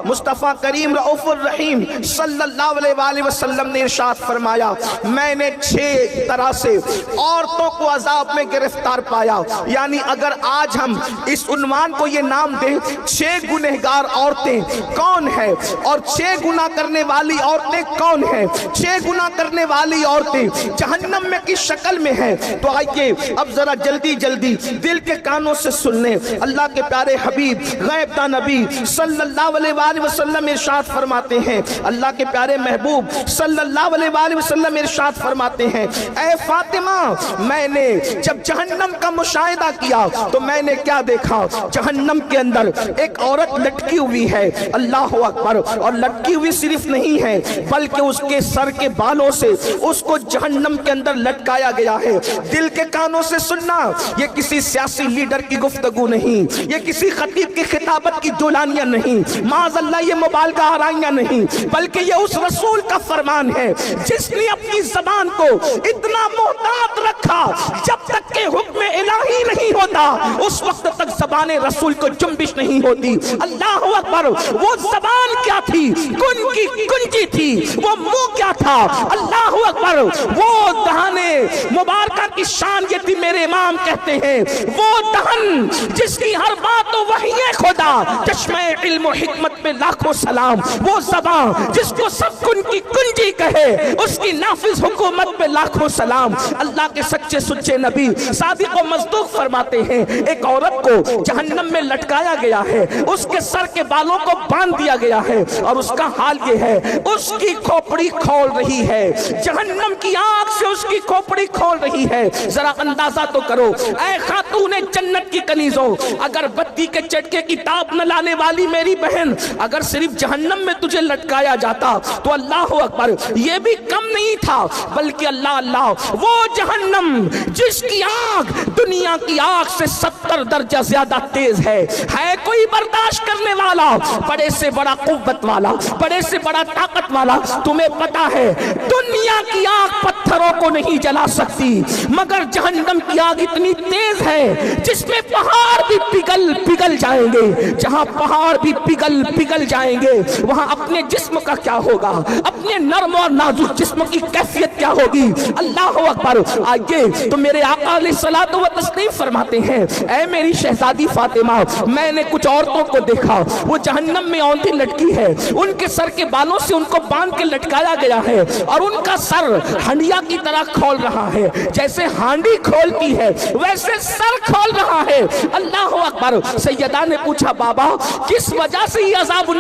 مصطفیٰ کریم رؤوف الرحیم صلی اللہ علیہ وآلہ وسلم نے ارشاد فرمایا میں نے 6 طرح سے عورتوں کو عذاب میں گرفتار پایا. یعنی اگر آج ہم اس عنوان کو یہ نام دیں 6 گنہگار عورتیں کون ہیں اور 6 گناہ کرنے والی عورتیں کون ہیں, 6 گناہ کرنے والی عورتیں جہنم میں کس شکل میں ہیں, تو آئیے اب ذرا جلدی جلدی دل کے کانوں سے سن لیں. اللہ کے پیارے حبیب غیب داں نبی صلی اللہ علیہ وآلہ وسلم ارشاد فرماتے ہیں, اللہ کے پیارے محبوب صلی اللہ علیہ وآلہ وسلم ارشاد فرماتے ہیں اے فاطمہ میں نے جب جہنم کا مشاہدہ کیا تو میں نے کیا دیکھا, جہنم کے اندر ایک عورت لٹکی ہوئی ہے, اللہ اکبر, اور لٹکی ہوئی صرف نہیں ہے بلکہ اس کے سر کے بالوں سے اس کو جہنم کے اندر لٹکایا گیا ہے. دل کے کانوں سے سننا, یہ کسی سیاسی لیڈر کی گفتگو نہیں, یہ کسی خطیب کی خطابت کی دولانیاں نہیں, معاذ اللہ یہ مبالغہ آرائیاں نہیں, بلکہ یہ اس رسول کا فرمان ہے جس نے اپنی زبان کو اتنا محتاط رکھا جب تک کہ حکم الہی نہیں ہوتا اس وقت تک زبان رسول کو جنبش نہیں ہوتی. اللہ اکبر, وہ زبان کیا تھی, کن کی کنجی تھی, وہ منہ کیا تھا, اللہ اکبر, وہ دہانے مبارکہ کی شان یہ تھی. میرے امام کہتے ہیں وہ دہن جس کی ہر بات تو وحی خدا, چشمہ علم و حکمت میں لاکھوں سلام, وہ زبان جس کو سب کن کی کنجی کہے اس کی نافذ حکومت پہ لاکھوں سلام. اللہ کے سچے سچے نبی صادق و مصدوق فرماتے ہیں ایک عورت کو جہنم میں لٹکایا گیا ہے, اس کے سر کے بالوں کو باندھ دیا گیا ہے اور اس کا حال یہ ہے اس کی کھوپڑی کھول رہی ہے, جہنم کی آگ سے اس کی کھوپڑی کھول رہی ہے. ذرا اندازہ تو کرو اے خاتون جنت کی کنیزوں, اگر بتی کے چٹکے کی تاب نہ لانے والی میری بہن, اگر صرف جہنم میں تجھے لٹکایا جاتا تو اللہ اکبر یہ بھی کم نہیں تھا, بلکہ اللہ اللہ وہ جہنم جس کی آگ دنیا کی آگ سے 70 درجہ زیادہ تیز ہے کوئی برداشت کرنے والا, بڑے سے بڑا قوت والا, بڑے سے بڑا طاقت والا. تمہیں پتا ہے دنیا کی آگ پتھروں کو نہیں جلا سکتی مگر جہنم کی آگ اتنی تیز ہے جس میں پہاڑ بھی پگھل جائیں گے. جہاں پہاڑ بھی پگھل جائیں گے وہاں اپنے جسم کا کیا ہوگا, اپنے نرم اور نازک جسم کی کیفیت کیا ہوگی. اللہ اکبر. آئیے تو میرے آقا علیہ الصلوۃ والتسلیم فرماتے ہیں اے میری شہزادی فاطمہ میں نے کچھ عورتوں کو دیکھا وہ جہنم میں اونتی لٹکی ہے, ان کے سر کے بالوں سے ان کو باندھ کے لٹکایا گیا ہے اور ان کا سر ہنڈیا کی طرح کھول رہا ہے, جیسے ہانڈی کھولتی ہے ویسے سر کھول رہا ہے. اللہ اکبر. سیدہ نے پوچھا بابا کس وجہ سے یہ عذاب ان